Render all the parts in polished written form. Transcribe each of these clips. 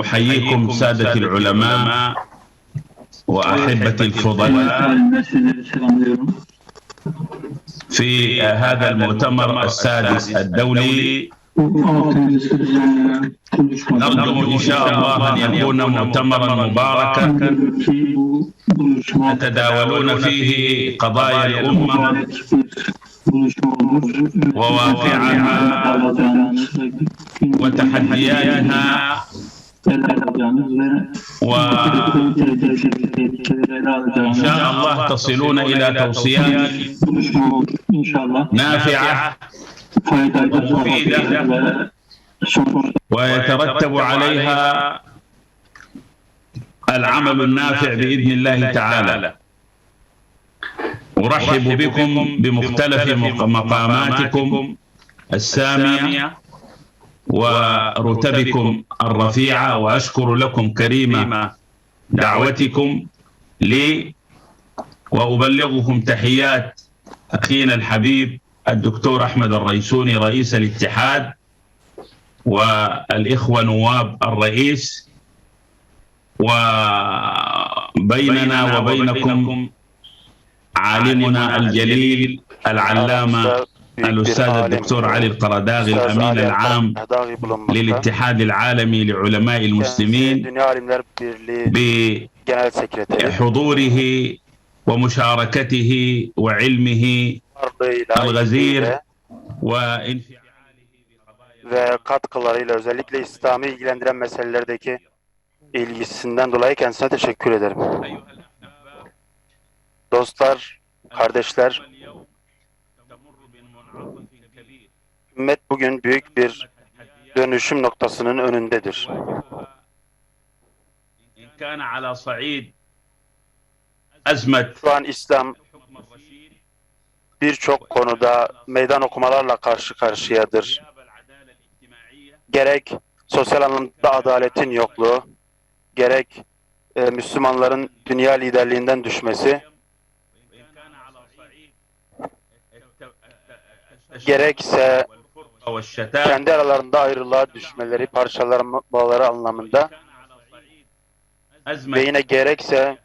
أحييكم سادة العلماء وأحبتي الفضلاء في هذا المؤتمر السادس الدولي. نرجو إن شاء الله أن يكون مؤتمرا مباركا نتداولون فيه قضايا الأمة وواقعها وتحدياتها، وإن شاء الله تصلون إلى توصيات نافعة ومفيدة ويترتب عليها العمل النافع بإذن الله تعالى. أرحب بكم بمختلف مقاماتكم السامية ورتبكم الرفيعة، وأشكر لكم كريم دعوتكم لي، وأبلغكم تحيات أخينا الحبيب الدكتور أحمد الريسوني رئيس الاتحاد، والإخوة نواب الرئيس، وبيننا وبينكم عالمنا الجليل العلامة الأستاذ الدكتور علي القرداغي الأمين العام للاتحاد العالمي لعلماء المسلمين، بحضوره ومشاركته وعلمه الغزير وانفعاله ve katkılarıyla özellikle İslam'ı ilgilendiren meselelerdeki ilgisinden dolayı kendisine teşekkür ederim. Dostlar, kardeşler, ümmet bugün büyük bir dönüşüm noktasının önündedir. Şu an İslam birçok konuda meydan okumalarla karşı karşıyadır. Gerek sosyal anlamda adaletin yokluğu, gerek Müslümanların dünya liderliğinden düşmesi, gerekse kendi aralarında ayrılığa düşmeleri, parçalanmaları anlamında ve yine gerekse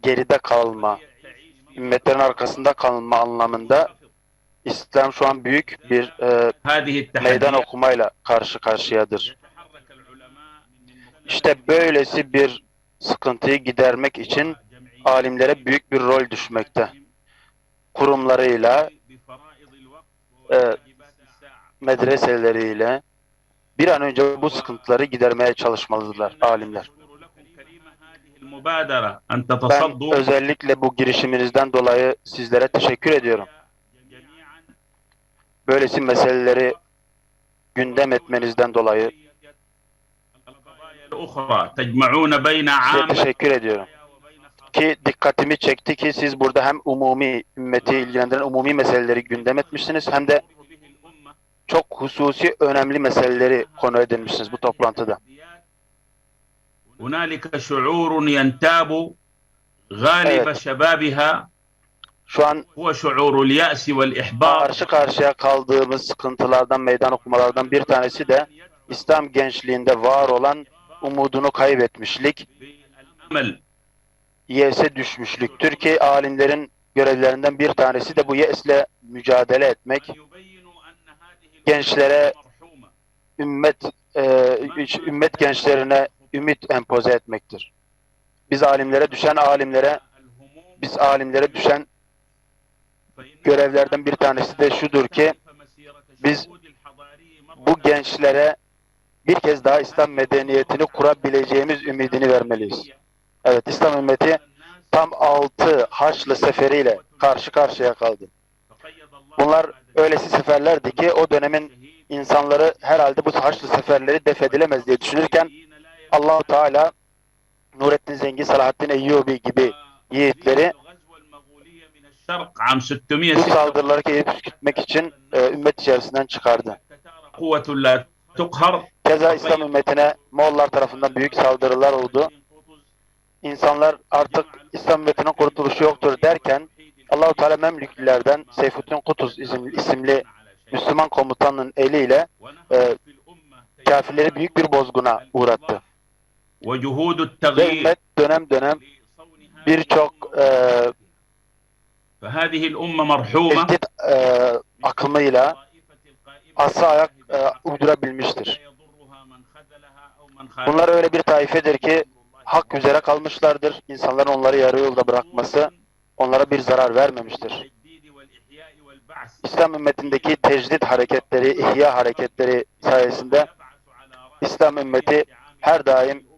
geride kalma, ümmetlerin arkasında kalma anlamında İslam şu an büyük bir meydan okumayla karşı karşıyadır. İşte böylesi bir sıkıntıyı gidermek için alimlere büyük bir rol düşmekte. Kurumlarıyla, medreseleriyle bir an önce bu sıkıntıları gidermeye çalışmalıdırlar alimler. Ben özellikle bu girişiminizden dolayı sizlere teşekkür ediyorum. Böylesi meseleleri gündem etmenizden dolayı size teşekkür ediyorum. Ki dikkatimi çekti ki siz burada hem umumi, ümmeti ilgilendiren umumi meseleleri gündem etmişsiniz, hem de çok hususi önemli meseleleri konu edinmişsiniz bu toplantıda. Evet. Şu an karşı karşıya kaldığımız sıkıntılardan, meydan okumalardan bir tanesi de İslam gençliğinde var olan umudunu kaybetmişlik, yese düşmüşlüktür ki alimlerin görevlerinden bir tanesi de bu yesle mücadele etmek, gençlere, ümmet gençlerine ümit empoze etmektir. Biz alimlere düşen görevlerden bir tanesi de şudur ki biz bu gençlere bir kez daha İslam medeniyetini kurabileceğimiz ümidini vermeliyiz. Evet, İslam ümmeti tam 6 Haçlı seferiyle karşı karşıya kaldı. Bunlar öylesi seferlerdi ki o dönemin insanları herhalde bu Haçlı seferleri def edilemez diye düşünürken Allah-u Teala Nurettin Zengi, Salahaddin Eyyubi gibi yiğitleri bu saldırıları püskürtmek için ümmet içerisinden çıkardı. Keza İslam ümmetine Moğollar tarafından büyük saldırılar oldu. İnsanlar artık İslam ümmetinin kurtuluşu yoktur derken Allah-u Teala Memlüklilerden Seyfuddin Kutuz isimli Müslüman komutanın eliyle kafirleri büyük bir bozguna uğrattı. وجهود Ve التغيير ümmet dönem dönem birçok فهذه الأمة مرحومة tehdit akımıyla asa ayak uydurabilmiştir. Bunlar öyle bir taifedir ki hak üzere kalmışlardır. İnsanların onları yarı yolda bırakması onlara bir zarar vermemiştir. İslam ümmetindeki tecdit hareketleri, ihya hareketleri sayesinde İslam ümmeti her daim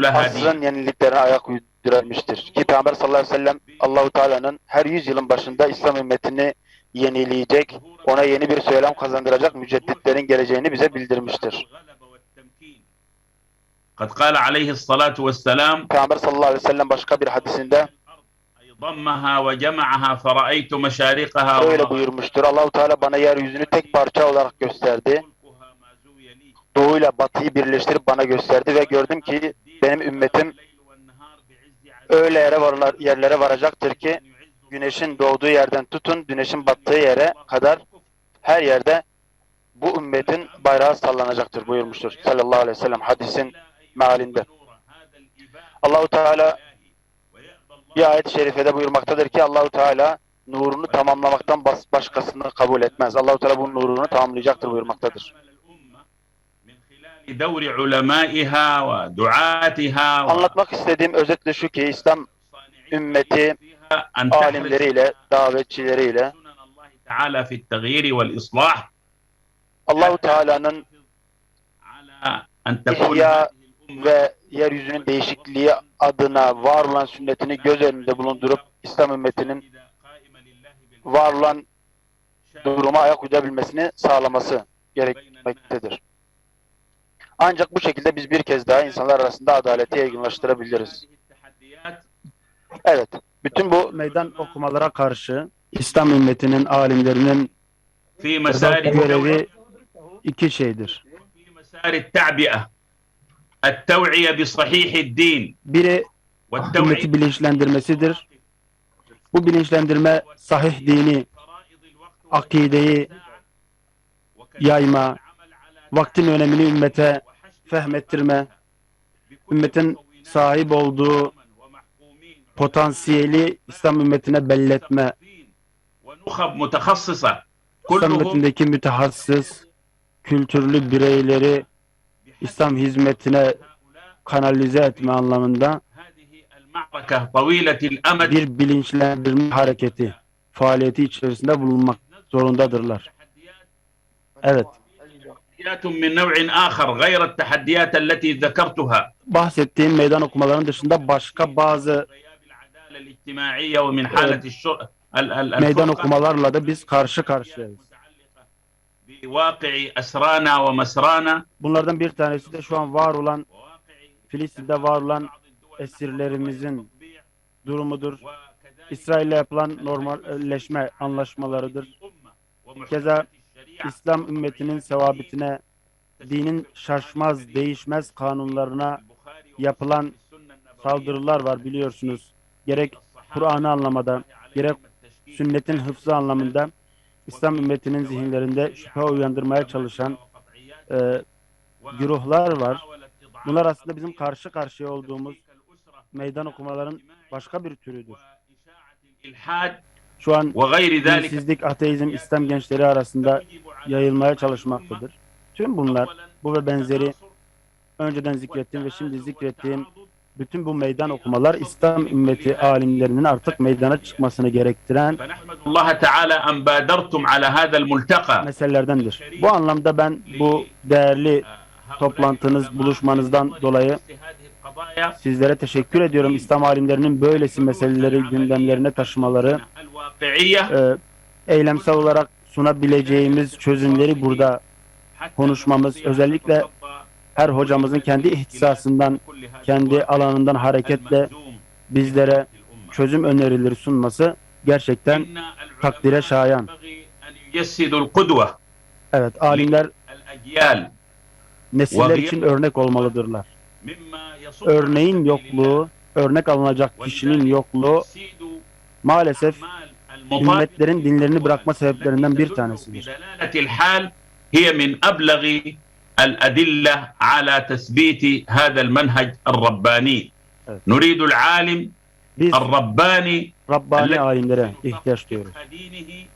asrın yeniliklerine ayak uydurabilmiştir. Ki Peygamber sallallahu aleyhi ve sellem Allahu Teala'nın her 100 yılın başında İslam ümmetini yenileyecek, ona yeni bir söylem kazandıracak mücedditlerin geleceğini bize bildirmiştir. قد قال عليه الصلاة والسلام Peygamber sallallahu aleyhi ve sellem başka bir hadisinde ضمها وجمعها فرأيت مشارقها şöyle buyurmuştur. Allahu Teala bana yeryüzünü tek parça olarak gösterdi. Doğuyla batıyı birleştirip bana gösterdi ve gördüm ki benim ümmetim öyle yerlere varacaktır ki güneşin doğduğu yerden tutun güneşin battığı yere kadar her yerde bu ümmetin bayrağı sallanacaktır buyurmuştur sallallahu aleyhi ve sellem hadisin mealinde. Allahu Teala bir ayet-i şerifede buyurmaktadır ki Allahu Teala nurunu tamamlamaktan başkasını kabul etmez. Allahu Teala bu nurunu tamamlayacaktır buyurmaktadır. دور علمائها ودعاتها Anlatmak istediğim özetle şu ki İslam ümmeti alimleriyle, davetçileriyle تعالى في التغيير والإصلاح Allahu Teala'nın على أن تكون ihya ve yeryüzünün değişikliği adına var olan sünnetini göz önünde bulundurup İslam ümmetinin var olan duruma ayak uydurabilmesini sağlaması gerekmektedir. Ancak bu şekilde biz bir kez daha insanlar arasında adaleti yaygınlaştırabiliriz. Evet, bütün bu meydan okumalara karşı İslam ümmetinin, alimlerinin في مسار görevi iki şeydir. في مسار التعبئة التوعية بصحيح الدين Biri والتوعية ümmeti bilinçlendirmesidir. Bu bilinçlendirme sahih dini, akideyi yayma, vaktin önemini ümmete fehmettirme, ümmetin sahip olduğu potansiyeli İslam ümmetine belletme, ونخب متخصصة İslam كلهم ümmetindeki mütehassıs, kültürlü bireyleri İslam hizmetine kanalize etme anlamında هذه المعركة طويلة الأمد bir bilinçlendirme hareketi, faaliyeti içerisinde bulunmak zorundadırlar. Evet, تحديات من نوع آخر غير التحديات التي ذكرتها bahsettiğim meydan okumaların dışında başka bazı العدالة الاجتماعية ومن حالة meydan الفرقة okumalarla da biz karşı karşıyayız. بواقع أسرانا ومسرانا Bunlardan bir tanesi de şu an var olan, Filistin'de var olan esirlerimizin durumudur. İsrail'le yapılan normalleşme anlaşmalarıdır. Keza İslam ümmetinin sevabetine, dinin şaşmaz, değişmez kanunlarına yapılan saldırılar var biliyorsunuz. Gerek Kur'an'ı anlamada, gerek sünnetin hıfzı anlamında İslam ümmetinin zihinlerinde şüphe uyandırmaya çalışan güruhlar var. Bunlar aslında bizim karşı karşıya olduğumuz meydan okumaların başka bir türüdür. Şu an وغير ذلك dinsizlik, ateizm, İslam gençleri arasında yayılmaya çalışmaktadır. Tüm bunlar, bu ve benzeri önceden zikrettiğim ve şimdi zikrettiğim bütün bu meydan okumalar İslam ümmeti alimlerinin artık meydana çıkmasını gerektiren فنحمد الله تعالى أن بادرتم على هذا الملتقى meselelerdendir. Bu anlamda ben bu değerli toplantınız, buluşmanızdan dolayı sizlere teşekkür ediyorum. İslam alimlerinin böylesi meseleleri gündemlerine taşımaları, الواقعية eylemsel olarak sunabileceğimiz çözümleri burada konuşmamız, özellikle her hocamızın kendi ihtisasından, kendi alanından hareketle bizlere çözüm önerileri sunması gerçekten takdire şayan. يجسد القدوة Evet, alimler الأجيال nesiller için örnek olmalıdırlar. مما يصب Örneğin yokluğu, örnek alınacak kişinin yokluğu maalesef ümmetlerin dinlerini bırakma sebeplerinden bir tanesidir. بدلالة الحال هي من أبلغ الأدلة على تثبيت هذا المنهج الرباني. Evet. نريد العالم Biz الرباني Rabbani الذي alimlere يحسن ihtiyaç duyuyoruz. فقه دينه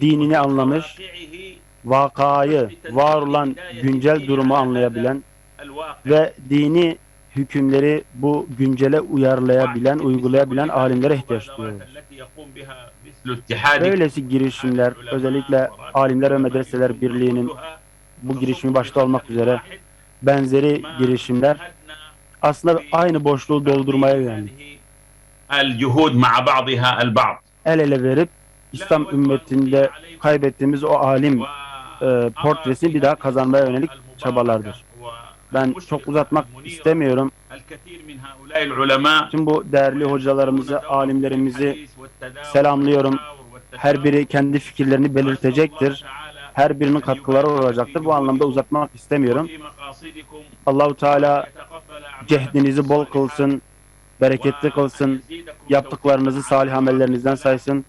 Dinini anlamış, وواقعه vakayı, var olan güncel durumu anlayabilen الواقع. ve dini hükümleri bu güncele uyarlayabilen, uygulayabilen alimlere ihtiyaç duyuyoruz. Böylesi girişimler, özellikle Alimler ve Medreseler Birliği'nin bu girişimi başta olmak üzere benzeri girişimler aslında aynı boşluğu doldurmaya yönelik. الجهود مع بعضها البعض. El ele verip İslam ümmetinde kaybettiğimiz o alim portresini bir daha kazanmaya yönelik çabalardır. Ben çok uzatmak istemiyorum. Tüm bu değerli hocalarımızı, alimlerimizi selamlıyorum. Her biri kendi fikirlerini belirtecektir. Her birinin katkıları olacaktır. Bu anlamda uzatmak istemiyorum. Allahu Teala cehdinizi bol kılsın, bereketli kılsın, yaptıklarınızı salih amellerinizden saysın.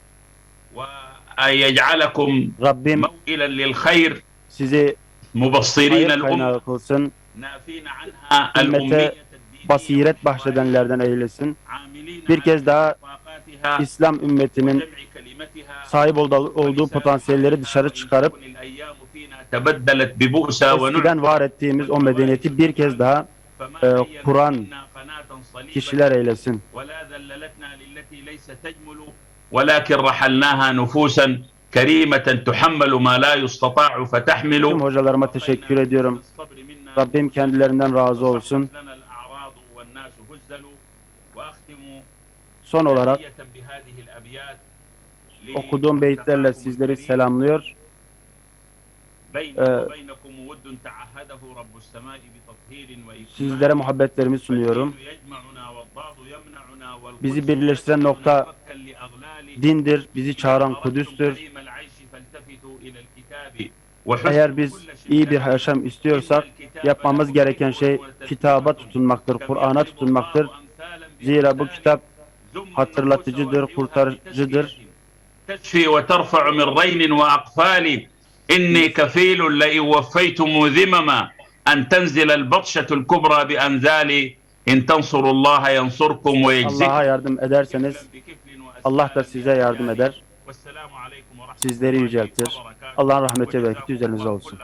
Rabbim sizi hayır kaynağı kılsın, ümmete basiret bahşedenlerden eylesin. Bir kez daha İslam ümmetinin sahip olduğu potansiyelleri dışarı çıkarıp eskiden var ettiğimiz o medeniyeti bir kez daha kuran kişiler eylesin. ولكن رحلناها نفوسا كريمة تحمل ما لا يستطاع فتحمل. Tüm hocalarıma teşekkür ediyorum. Rabbim kendilerinden razı olsun. Son olarak okuduğum beyitlerle sizleri selamlıyor. Sizlere muhabbetlerimi sunuyorum. Bizi birleştiren nokta dindir, bizi çağıran Kudüs'tür. Eğer biz iyi bir yaşam istiyorsak yapmamız gereken şey kitaba tutunmaktır, Kur'an'a tutunmaktır. Zira bu kitap hatırlatıcıdır, kurtarıcıdır. تشفي وترفع من رين وأقفال إني كفيل لئن وفيتم ذمما أن تنزل البطشة الكبرى بأنزالي إن تنصروا الله ينصركم ويجزيكم. Allah'a yardım ederseniz Allah da size yardım eder. Sizleri yüceltir. Allah'ın rahmeti ve bereketi üzerinize olsun.